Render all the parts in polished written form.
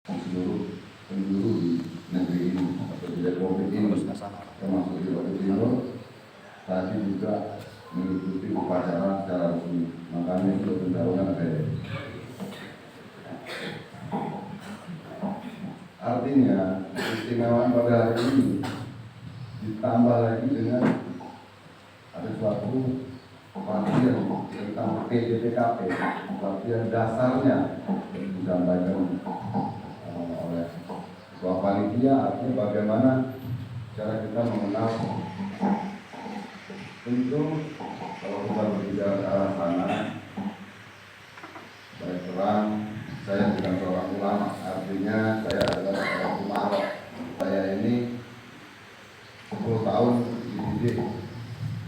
seluruh penjuru di negeri ini atau di Republik ini, termasuk di Jawa Timur, tadi juga mengikuti upacara secara resmi. Makanya itu pendahuluan dari. Artinya keistimewaan pada hari ini ditambah lagi dengan ada suatu perhatian tentang PDPKP, perhatian dasarnya yang disampaikan oleh ketua panitia, artinya bagaimana cara kita mengenal. Tentu kalau kita berbicara ke arah sana, baik terang, saya bukan seorang ulama, artinya saya adalah seorang umarok. Saya ini 10 tahun dididik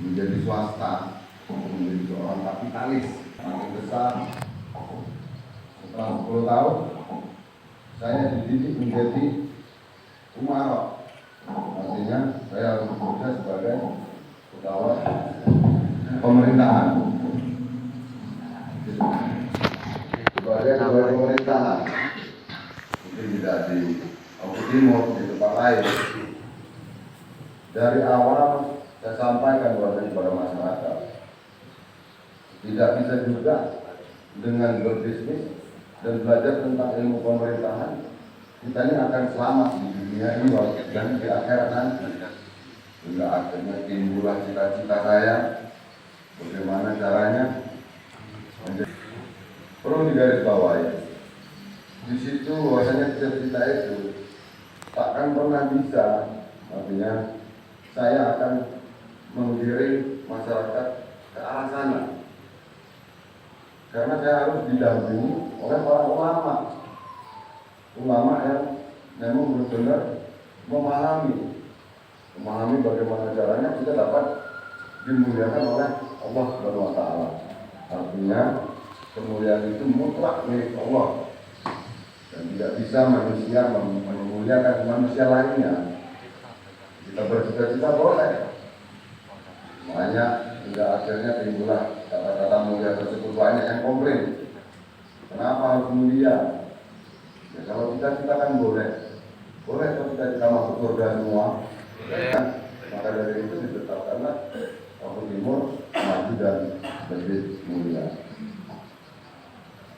menjadi swasta, menjadi seorang kapitalis makin besar. Setelah 10 tahun saya dididik menjadi umarok, artinya saya harus bekerja sebagai pegawai pemerintahan, sebagai pegawai pemerintahan, mungkin tidak di Timur, di tempat lain. Dari awal saya sampaikan kepada masyarakat, tidak bisa juga dengan berbisnis dan belajar tentang ilmu pemerintahan kita ini akan selamat di dunia ini dan di akhirat nanti. Hingga akhirnya timbullah cita-cita saya bagaimana caranya perlu digarisbawahi. Di situ bahwasanya cita-cita itu takkan pernah bisa, artinya saya akan menggiring masyarakat ke arah sana, karena saya harus didampingi oleh para ulama yang memang benar-benar memahami bagaimana caranya kita dapat dimuliakan oleh Allah Subhanahu wa Ta'ala. Artinya kemuliaan itu mutlak milik Allah dan tidak bisa manusia memuliakan manusia lainnya. Kita bercita-cita boleh, makanya hingga akhirnya timbullah kata-kata mulia tersebut. Banyak yang komplain, kenapa harus mulia? Ya, kalau kita kan boleh kalau kita masuk surga semua. Maka dari itu ditetapkanlah Jawa Timur maju dan lebih mulia.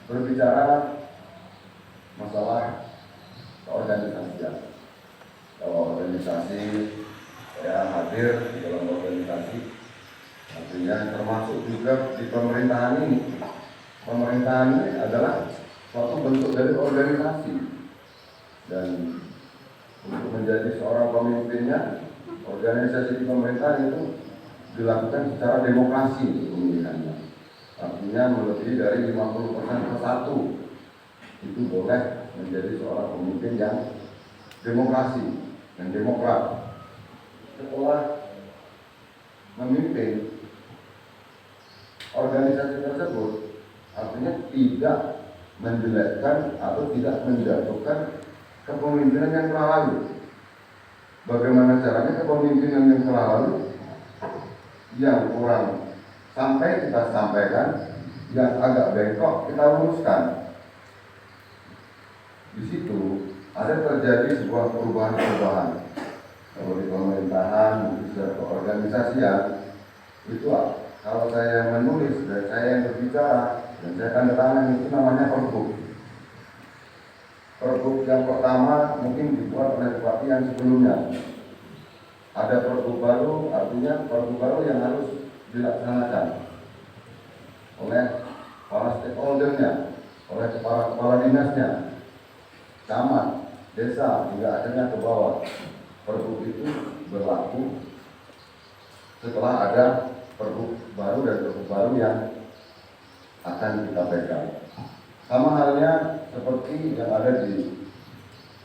Berbicara masalah keorganisasian, kalau organisasi saya hadir di dalam organisasi, artinya termasuk juga di pemerintahan ini. Pemerintahan ini adalah suatu bentuk dari organisasi, dan untuk menjadi seorang pemimpinnya, organisasi di pemerintahan itu dilakukan secara demokrasi pemilihannya. Artinya melebihi dari 50%/1 itu boleh menjadi seorang pemimpin yang demokrasi dan demokrat. Setelah memimpin organisasi tersebut, artinya tidak menjelekkan atau tidak menjatuhkan kepemimpinan yang telah lalu. Bagaimana caranya kepemimpinan yang telah lalu yang kurang sampai kita sampaikan, yang agak bengkok kita luruskan. Di situ ada terjadi sebuah perubahan-perubahan. Kalau di pemerintahan, di keorganisasian, itu kalau saya menulis dan saya yang berbicara dan saya tanda tangan, itu namanya perbuk. Perbuk yang pertama mungkin dibuat oleh bupati yang sebelumnya. Ada perbuk baru, artinya perbuk baru yang harus dilaksanakan oleh para stakeholdernya, oleh kepala dinasnya, camat, desa, hingga akhirnya ke bawah. Perbuk itu berlaku setelah ada perbuk baru dan perbuk baru yang akan kita pegang. Sama halnya seperti yang ada di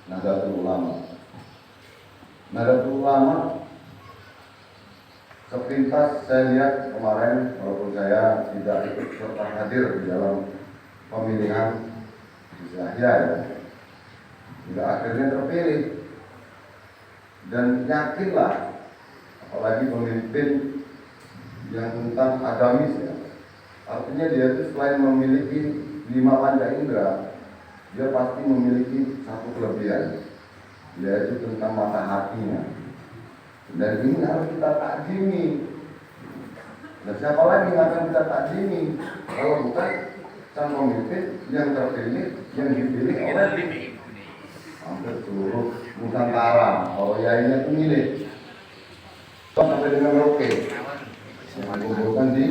Nahdlatul Ulama. Nahdlatul Ulama sepintas saya lihat kemarin, walaupun saya tidak ikut serta hadir di dalam pemilihan Gus Yahya ya, hingga akhirnya terpilih. Dan yakinlah, apalagi pemimpin yang tentang agamis ya, artinya dia itu selain memiliki 5 panca indera, dia pasti memiliki satu kelebihan, yaitu tentang mata hatinya. Dan ini harus kita takjimi. Dan siapa lagi yang akan kita takjimi kalau bukan sang pemimpin yang terpilih, yang dipilih oleh hampir seluruh Nusantara. Kalau yainya itu milik sampai dengan Roke yang dikumpulkan di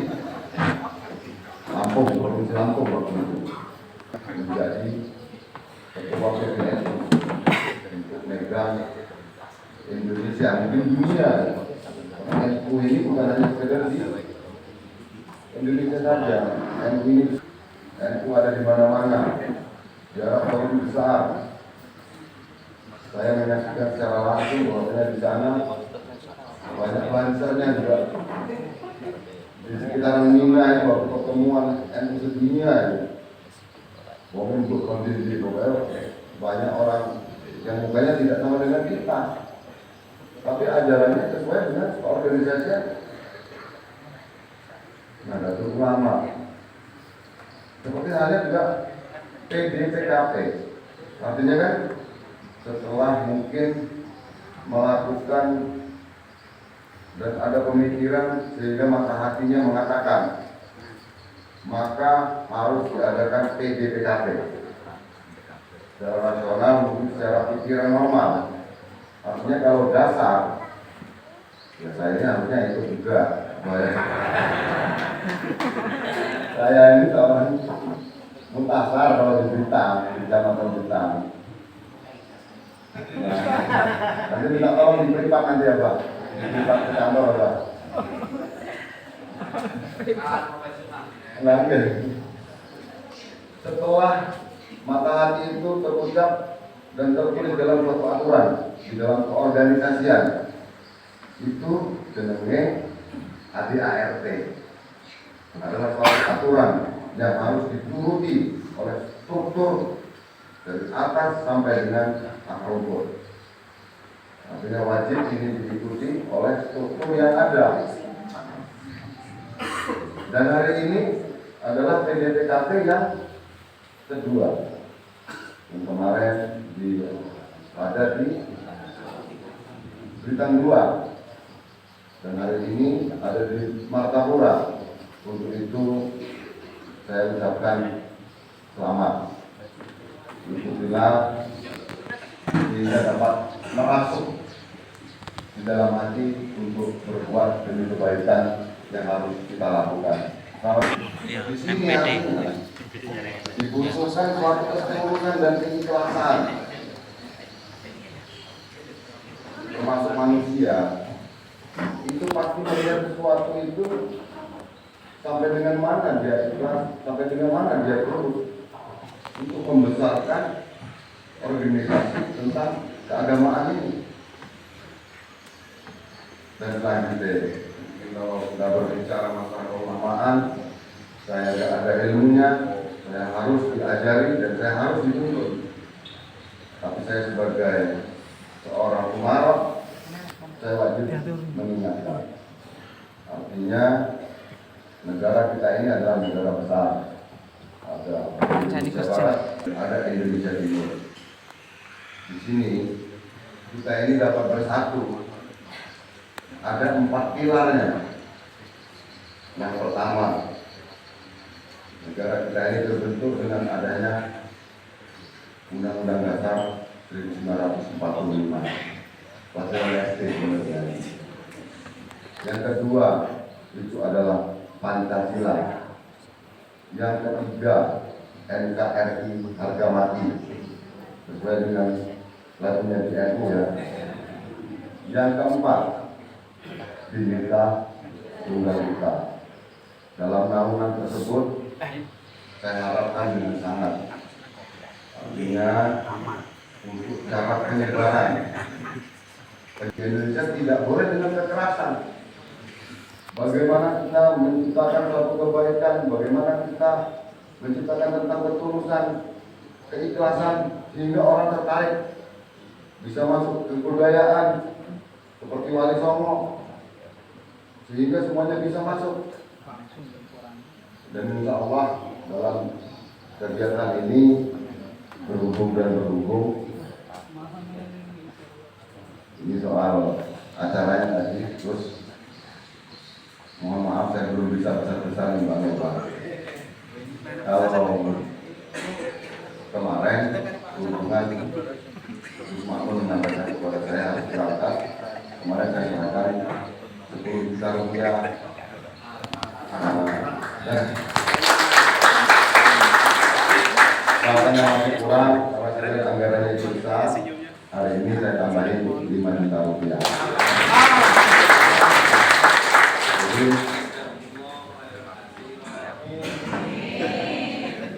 Lampung, provinsi Lampung waktu itu menjadi ketua PBNU untuk megang Indonesia, mungkin dunia. NU ini bukan hanya sekedar di Indonesia saja. NU ada di mana-mana, jarak paling besar. Saya menyaksikan secara langsung bahwa di sana banyak lancernya juga di sekitaran Mina itu waktu pertemuan NU sedunia itu. Mungkin untuk kondisi banyak orang yang mukanya tidak sama dengan kita, tapi ajarannya sesuai dengan organisasi Nahdlatul Ulama. Seperti halnya juga PDPKP, artinya kan setelah mungkin melakukan dan ada pemikiran sehingga mata hatinya mengatakan maka harus diadakan PDPKP secara nasional, mungkin secara pikiran normal. Artinya kalau dasar ya saya harusnya itu juga. Saya ini seorang mutasar kalau di Bintang, di Kecamatan Bintang. Nanti minta tolong di Pripak nanti ya Pak, di Pripak ke kantor ya Pak. Nah, setelah mata hati itu terucap dan tertulis dalam suatu aturan di dalam keorganisasian, itu jenenge ADART adalah suatu aturan yang harus dituruti oleh struktur dari atas sampai dengan akar rumput. Artinya wajib ini diikuti oleh struktur yang ada. Dan hari ini adalah PDPKP yang kedua. Yang kemarin ada di Bintang 2. Dan hari ini ada di Martapura. Untuk itu saya ucapkan selamat. Alhamdulillah sehingga dapat merasuk di dalam hati untuk berbuat demi kebaikan yang harus kita lakukan. Di sini dibutuhkan suatu ketulusan dan keikhlasan, termasuk manusia. Itu pasti melihat sesuatu itu sampai dengan mana dia ikhlas, sampai dengan mana dia terus untuk membesarkan organisasi tentang keagamaan ini. Dan selanjutnya, kalau sudah berbicara masalah keulamaan, saya tidak ada ilmunya, saya harus diajari dan saya harus dituntut. Tapi saya sebagai seorang umarok, saya wajib mengingatkan. Artinya negara kita ini adalah negara besar. Ada Indonesia Barat, ada Indonesia Timur. Di sini kita ini dapat bersatu. Ada 4 pilarnya. Yang pertama, negara kita ini terbentuk dengan adanya Undang-Undang Dasar 1945. Pasal ST. Yang kedua itu adalah Pancasila. Yang ketiga NKRI harga mati sesuai dengan lagunya di NU ya. Yang keempat Bhinneka Tunggal Ika. Dalam naungan tersebut saya harapkan dengan sangat, artinya untuk cara penyebaran Indonesia tidak boleh dengan kekerasan. Bagaimana kita menciptakan suatu kebaikan, bagaimana kita menciptakan tentang ketulusan, keikhlasan, sehingga orang tertarik bisa masuk ke kebudayaan seperti Wali Songo, sehingga semuanya bisa masuk. Dan insya Allah dalam kegiatan ini berhubung dan berhubung. Ini soal acaranya tadi, terus mohon maaf saya belum bisa besar-besar nih Mbak Nova. Kalau kemarin hubungan Gus Makmun menyampaikan kepada saya harus berangkat, kemarin saya serahkan 10 juta rupiah. Katanya masih kurang, karena saya anggarannya itu besar. Hari ini saya tambahin 5 juta rupiah. Jadi,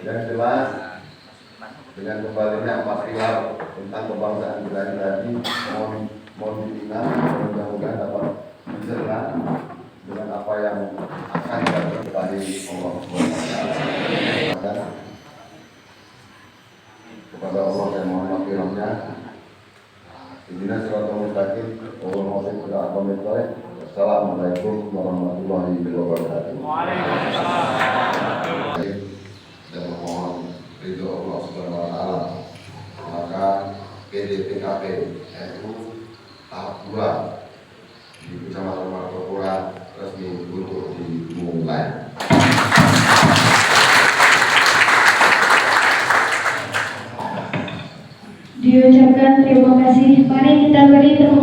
yang jelas dengan kembalinya 4 pilar tentang kebangsaan kita ini tadi mohon diingat, mudah-mudahan dapat dicerna dengan apa yang akan kita dari Allah SWT. Kepada Allah saya mohon maghfirahnya. Intinya siratal mustaqim, Assalamualaikum warahmatullahi wabarakatuh. Waalaikumsalam. Dan memohon ridho Allah Subhanahu wa taala. Maka PDPKP NU tahap 2 di Kecamatan Martopura resmi untuk dimulai. Diucapkan terima kasih. Mari kita beri tepuk